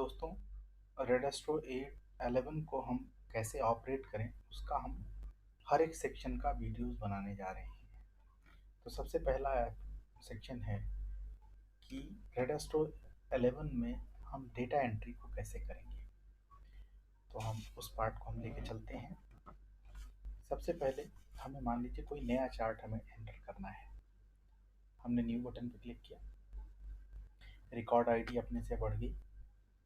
दोस्तों, रेडास्ट्रो 11 को हम कैसे ऑपरेट करें उसका हम हर एक सेक्शन का वीडियोस बनाने जा रहे हैं। तो सबसे पहला सेक्शन है कि रेडास्ट्रो 11 में हम डेटा एंट्री को कैसे करेंगे। तो हम उस पार्ट को हम लेके चलते हैं। सबसे पहले हमें मान लीजिए कोई नया चार्ट हमें एंटर करना है। हमने न्यू बटन पर क्लिक किया, रिकॉर्ड आईडी अपने से बढ़ गई।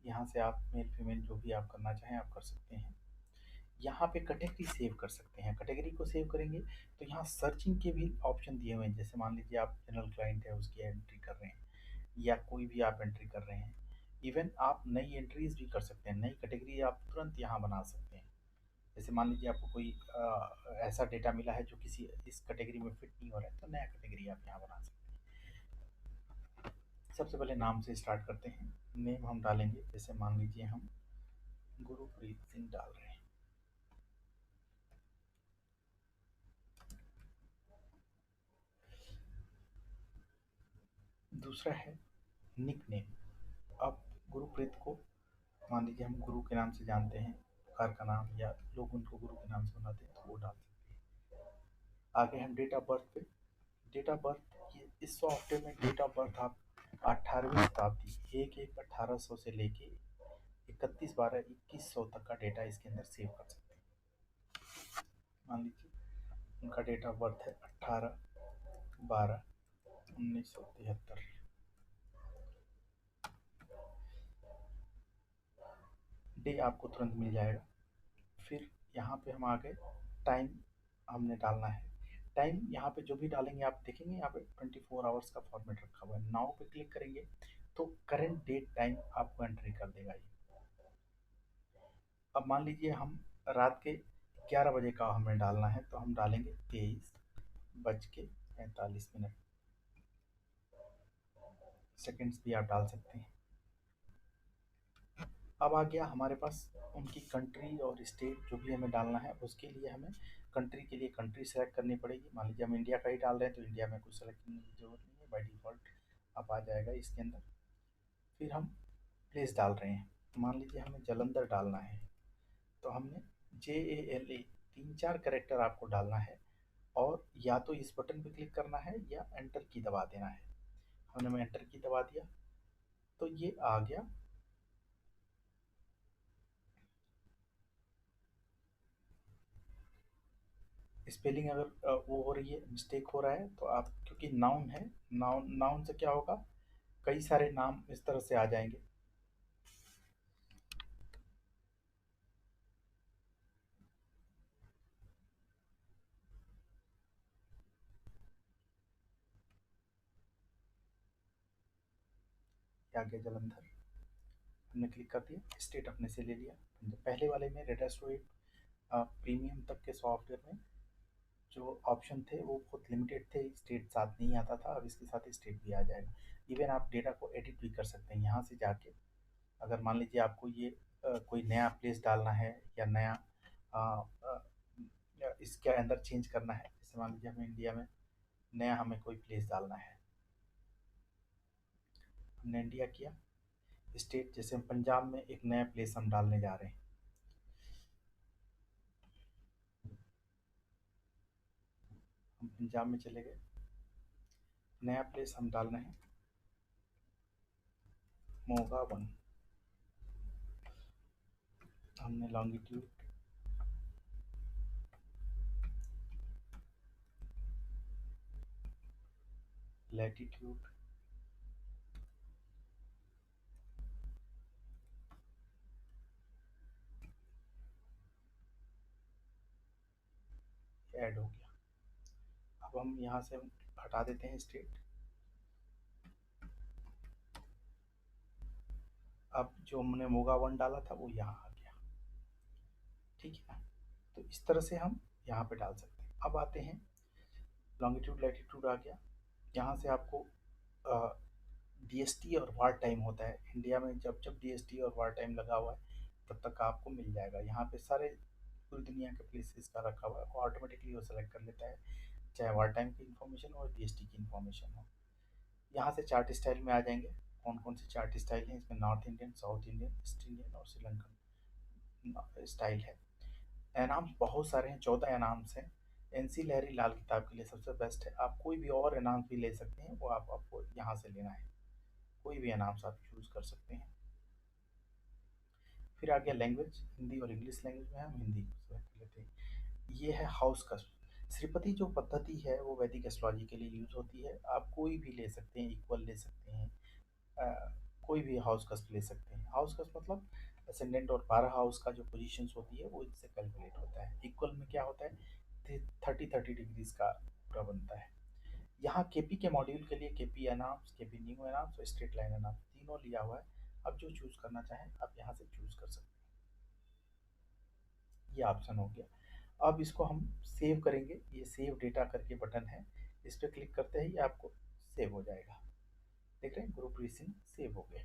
यहाँ से आप मेल फीमेल जो भी आप करना चाहें आप कर सकते हैं। यहाँ पे कैटेगरी सेव कर सकते हैं। कैटेगरी को सेव करेंगे तो यहाँ सर्चिंग के भी ऑप्शन दिए हुए हैं। जैसे मान लीजिए आप जनरल क्लाइंट है उसकी एंट्री कर रहे हैं या कोई भी आप एंट्री कर रहे हैं। इवन आप नई एंट्रीज भी कर सकते हैं, नई कैटेगरी आप तुरंत यहाँ बना सकते हैं। जैसे मान लीजिए आपको कोई ऐसा डेटा मिला है जो किसी इस कैटेगरी में फिट नहीं हो रहा है, तो नया कैटेगरी आप यहाँ बना सकते हैं। सबसे पहले नाम से स्टार्ट करते हैं। नेम हम डालेंगे, जैसे मान लीजिए हम गुरुप्रीत सिंह डाल रहे हैं। दूसरा है निक नेम। अब गुरुप्रीत को मान लीजिए हम गुरु के नाम से जानते हैं, कार का नाम या लोग उनको गुरु के नाम से बुलाते हैं, तो वो डाल सकते हैं। आगे हम डेट ऑफ बर्थ पे, डेट ऑफ बर्थ ये इस सॉफ्टवेयर में डेट ऑफ बर्थ आप 18वीं शताब्दी 1/1/1800 से लेके 31/12/2100 तक का डेटा इसके अंदर सेव कर सकते हैं। मान लीजिए उनका डेट ऑफ बर्थ है 18/12/1973। डे आपको तुरंत मिल जाएगा। फिर यहाँ पे हम आ गए, टाइम हमने डालना है। टाइम यहाँ पे जो भी डालेंगे आप देखेंगे यहाँ पे 24 आवर्स का फॉर्मेट रखा हुआ है। नाउ पे क्लिक करेंगे तो करंट डेट टाइम आपको एंट्री कर देगा ये। अब मान लीजिए हम रात के 11 बजे का हमें डालना है, तो हम डालेंगे 23:45। सेकेंड्स भी आप डाल सकते हैं। अब आ गया हमारे पास उनकी कंट्री और स्टेट जो भी हमें डालना है। उसके लिए हमें कंट्री के लिए कंट्री सेलेक्ट करनी पड़ेगी। मान लीजिए हम इंडिया का ही डाल रहे हैं तो इंडिया में कुछ सेलेक्ट करने की ज़रूरत नहीं है, बाई डिफ़ॉल्ट अब आ जाएगा इसके अंदर। फिर हम प्लेस डाल रहे हैं, मान लीजिए हमें जालंधर डालना है, तो हमने JALA 3-4 कैरेक्टर आपको डालना है और या तो इस बटन पे क्लिक करना है या एंटर की दबा देना है। हमने एंटर की दबा दिया तो ये आ गया। स्पेलिंग अगर वो हो रही है, मिस्टेक हो रहा है, तो आप क्योंकि नाउन है, नाउन नाउन से क्या होगा, कई सारे नाम इस तरह से आ जाएंगे। आगे जलंधर हमने क्लिक कर दिया, स्टेट अपने से ले लिया। पहले वाले में रेडास्ट्रो प्रीमियम तक के सॉफ्टवेयर में जो ऑप्शन थे वो बहुत लिमिटेड थे, स्टेट साथ नहीं आता था। अब इसके साथ स्टेट भी आ जाएगा। इवन आप डेटा को एडिट भी कर सकते हैं यहाँ से जाके। अगर मान लीजिए आपको ये कोई नया प्लेस डालना है या नया अ, अ, इसके अंदर चेंज करना है, जैसे मान लीजिए हमें इंडिया में नया हमें कोई प्लेस डालना है, हमने इंडिया किया। स्टेट जैसे हम पंजाब में एक नया प्लेस हम डालने जा रहे हैं, हम पंजाब में चले गए। नया प्लेस हम डाल रहे हैं मोगा वन। हमने लॉन्गिट्यूड, लैटिट्यूड, ऐड हो गया। अब हम यहाँ से हटा देते हैं स्टेट। अब जो हमने मोगा वन डाला था वो यहाँ आ गया, ठीक है ना। तो इस तरह से हम यहाँ पे डाल सकते हैं। अब आते हैं लॉन्गिट्यूड लैटिट्यूड आ गया। यहाँ से आपको DST और वार टाइम होता है इंडिया में। जब जब DST और वार टाइम लगा हुआ है तब तक आपको मिल जाएगा। यहाँ पे सारे पूरी दुनिया के प्लेसेस का रखा हुआ है, ऑटोमेटिकली वो सेलेक्ट कर लेता है, चाहे वार टाइम की इन्फॉर्मेशन हो DST की इन्फॉर्मेशन हो। यहाँ से चार्ट स्टाइल में आ जाएंगे, कौन कौन से चार्ट स्टाइल हैं। इसमें north Indian, south Indian, east Indian और श्रीलंकन स्टाइल है। एनाम्स बहुत सारे हैं, 14 एनाम्स हैं। एनसी लहरी लाल किताब के लिए सबसे बेस्ट है। आप कोई भी और एनाम्स भी ले सकते हैं, वो आपको यहाँ से लेना है। कोई भी एनाम्स आप चूज कर सकते हैं। फिर आ गया लैंग्वेज, हिंदी और इंग्लिश लैंग्वेज में हम हिंदी को select कर लेते हैं। ये है हाउस कस्ट। श्रीपति जो पद्धति है वो वैदिक एस्ट्रोलॉजी के लिए यूज होती है। आप कोई भी ले सकते हैं, इक्वल ले सकते हैं, अ, कोई भी हाउस कस्ट ले सकते हैं। हाउस कस्ट मतलब असेंडेंट और 12 हाउस का जो पोजीशंस होती है वो इससे कैलकुलेट होता है। इक्वल में क्या होता है, 30 डिग्रीज का पूरा बनता है। यहाँ केपी के मॉड्यूल के लिए केपी एनाम्स, केपी न्यू एनाम्स और स्ट्रेट लाइन एनाम्स तीनों लिया हुआ है। अब जो चूज करना चाहें आप यहाँ से चूज कर सकते हैं। ये ऑप्शन हो गया। अब इसको हम सेव करेंगे। ये सेव डेटा करके बटन है, इस पर क्लिक करते ही ये आपको सेव हो जाएगा। देख रहे हैं, ग्रुप रीसिंग सेव हो गया।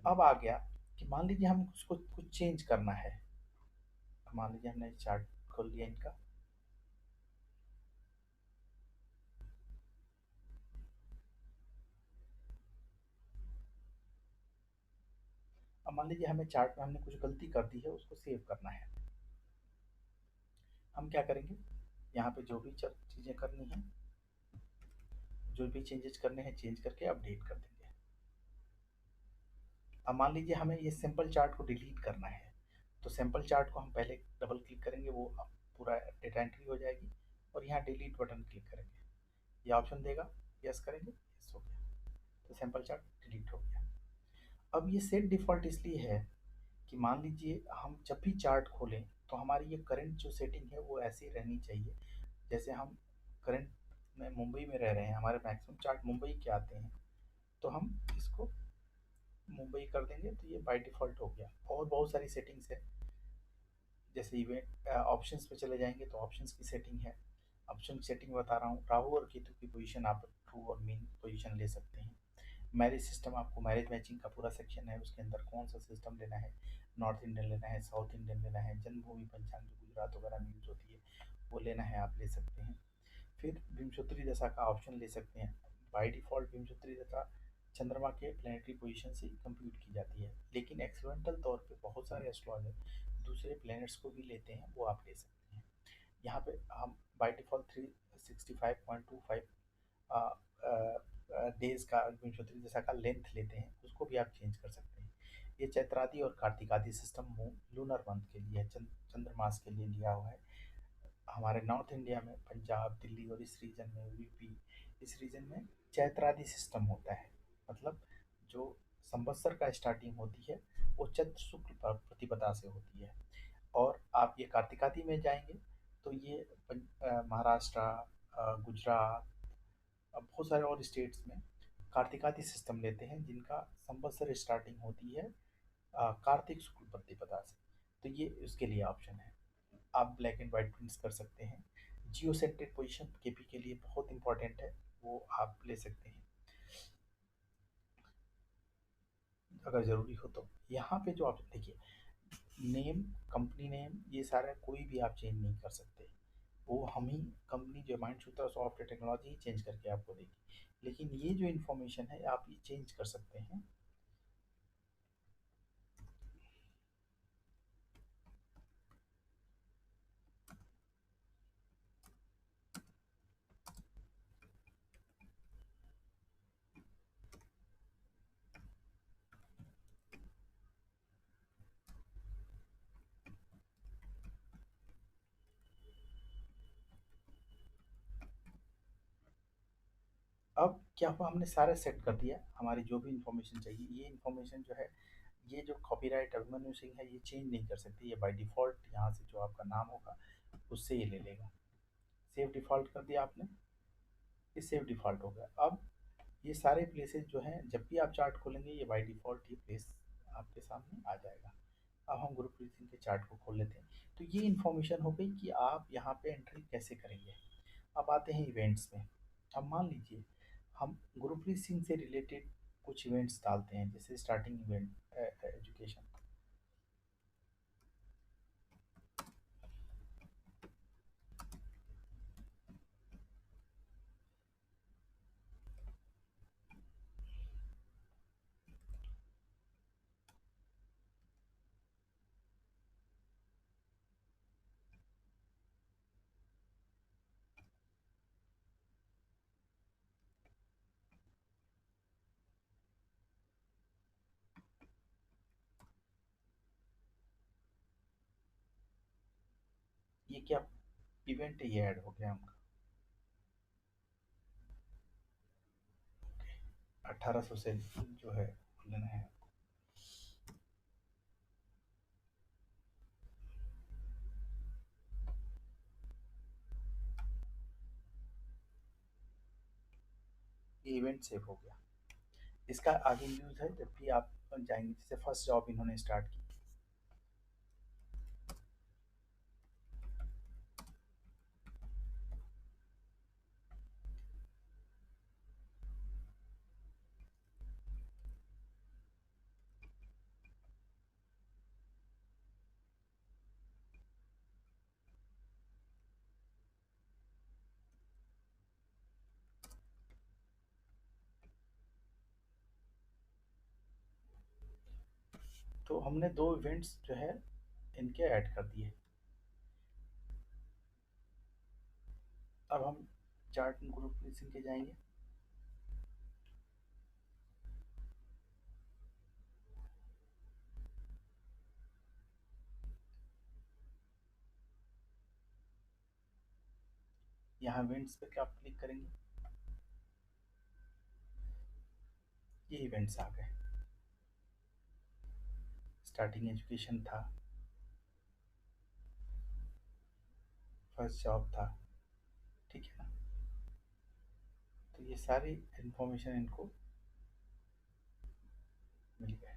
अब आ गया कि मान लीजिए हम उसको कुछ चेंज करना है। मान लीजिए हमने चार्ट खोल लिया इनका। अब मान लीजिए हमें चार्ट में हमने कुछ गलती कर दी है, उसको सेव करना है। हम क्या करेंगे, यहाँ पे जो भी चीज़ें करनी है, जो भी चेंजेस करने हैं चेंज करके अपडेट कर देंगे। अब मान लीजिए हमें ये सिंपल चार्ट को डिलीट करना है, तो सिंपल चार्ट को हम पहले डबल क्लिक करेंगे, वो पूरा डेटा एंट्री हो जाएगी और यहाँ डिलीट बटन क्लिक करेंगे, ये ऑप्शन देगा, यस करेंगे, यस हो गया, तो सिंपल चार्ट डिलीट हो गया। अब ये सेट डिफ़ॉल्ट इसलिए है कि मान लीजिए हम जब भी चार्ट खोलें तो हमारी ये करंट जो सेटिंग है वो ऐसी रहनी चाहिए। जैसे हम करंट में मुंबई में रह रहे हैं, हमारे मैक्सिमम चार्ट मुंबई के आते हैं, तो हम इसको मुंबई कर देंगे तो ये बाय डिफ़ॉल्ट हो गया। और बहुत सारी सेटिंग्स है, जैसे इवेंट ऑप्शंस पे चले जाएंगे तो ऑप्शंस की सेटिंग है। ऑप्शन सेटिंग बता रहा हूँ, राहु और केतु की पोजीशन आप ट्रू और मीन पोजीशन ले सकते हैं। मैरिज सिस्टम, आपको मैरिज मैचिंग का पूरा सेक्शन है, उसके अंदर कौन सा सिस्टम लेना है, नॉर्थ इंडियन लेना है, साउथ इंडियन लेना है, जन्मभूमि पंचांग जो गुजरात वगैरह में यूज होती है वो लेना है, आप ले सकते हैं। फिर विंशोत्तरी दशा का ऑप्शन ले सकते हैं। बाय डिफ़ॉल्ट विंशोत्तरी दशा चंद्रमा के प्लेनेटरी पोजीशन से कंप्यूट की जाती है, लेकिन एक्सपेरिमेंटल तौर पे बहुत सारे एस्ट्रोलॉजर दूसरे प्लैनेट्स को भी लेते हैं, वो आप ले सकते हैं। यहाँ पे हम बाय डिफ़ॉल्ट 365.25 डेज का विंशोत्तरी दशा का लेंथ लेते हैं, उसको भी आप चेंज कर सकते हैं। ये चैत्रादि और कार्तिकादि सिस्टम लूनर मंथ के लिए, चंद्रमास के लिए लिया हुआ है। हमारे नॉर्थ इंडिया में पंजाब, दिल्ली और इस रीजन में यूपी, इस रीजन में चैत्रादि सिस्टम होता है। मतलब जो संवत्सर का स्टार्टिंग होती है वो चैत्र शुक्ल प्रतिपदा से होती है। और आप ये कार्तिकादि में जाएंगे तो ये महाराष्ट्र, गुजरात, बहुत सारे और स्टेट्स में कार्तिकादि सिस्टम लेते हैं, जिनका संवत्सर स्टार्टिंग होती है कार्तिक शुक्ल प्रतिपदा से। तो ये उसके लिए ऑप्शन है। आप ब्लैक एंड वाइट प्रिंट्स कर सकते हैं। जियो सेंटेड पोजिशन केपी के लिए बहुत इंपॉर्टेंट है, वो आप ले सकते हैं अगर ज़रूरी हो तो। यहाँ पे जो आप देखिए, नेम, कंपनी नेम, ये सारा कोई भी आप चेंज नहीं कर सकते। वो हम ही कंपनी जो माइंड सूत्रा सॉफ्टवेयर टेक्नोलॉजी ही चेंज करके आपको देगी, लेकिन ये जो इन्फॉर्मेशन है आप ये चेंज कर सकते हैं। अब क्या हुआ, हमने सारा सेट कर दिया, हमारी जो भी इंफॉर्मेशन चाहिए, ये इंफॉर्मेशन जो है, ये जो कॉपीराइट अभिमन्यु सिंह है ये चेंज नहीं कर सकती, ये बाय डिफ़ॉल्ट यहाँ से जो आपका नाम होगा उससे ये ले लेगा। सेव डिफ़ॉल्ट कर दिया आपने, ये सेव डिफ़ॉल्ट हो गया। अब ये सारे प्लेसेस जो हैं, जब भी आप चार्ट खोलेंगे ये बाय डिफ़ॉल्ट ये प्लेस आपके सामने आ जाएगा। अब हम ग्रुप रीडिंग के चार्ट को खोल लेते हैं। तो ये इन्फॉर्मेशन हो गई कि आप यहाँ पे एंट्री कैसे करेंगे। अब आते हैं इवेंट्स में। अब मान लीजिए हम ग्रुप रीडिंग से रिलेटेड कुछ इवेंट्स डालते हैं, जैसे स्टार्टिंग इवेंट एजुकेशन। ये क्या इवेंट है, ये ऐड हो गया हमका। 1800 से जो है लेना है। ये इवेंट सेव हो गया। इसका आगे यूज है जब भी आप जाएंगे, जैसे फर्स्ट जॉब इन्होंने स्टार्ट की, तो हमने दो इवेंट्स जो है इनके ऐड कर दिए। अब हम चार्ट ग्रुप मिसिंग के जाएंगे। यहाँ इवेंट्स पे क्या आप क्लिक करेंगे, ये इवेंट्स आ गए। स्टार्टिंग एजुकेशन था, फर्स्ट जॉब था, ठीक है ना। तो ये सारी इंफॉर्मेशन इनको मिल गए।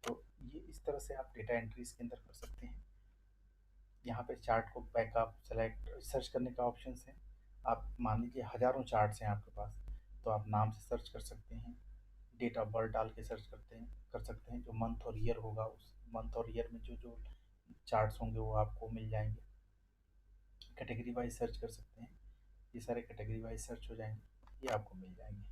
तो ये इस तरह से आप डेटा एंट्री इसके अंदर कर सकते हैं। यहाँ पे चार्ट को बैकअप सेलेक्ट सर्च करने का ऑप्शन है। आप मान लीजिए हज़ारों चार्ट्स हैं आपके पास, तो आप नाम से सर्च कर सकते हैं, डेट ऑफ बर्थ डाल के सर्च कर सकते हैं। जो मंथ और ईयर होगा उस मंथ और ईयर में जो जो चार्ट्स होंगे वो आपको मिल जाएंगे। कैटेगरी वाइज सर्च कर सकते हैं, ये सारे कैटेगरी वाइज सर्च हो जाएंगे, ये आपको मिल जाएंगे।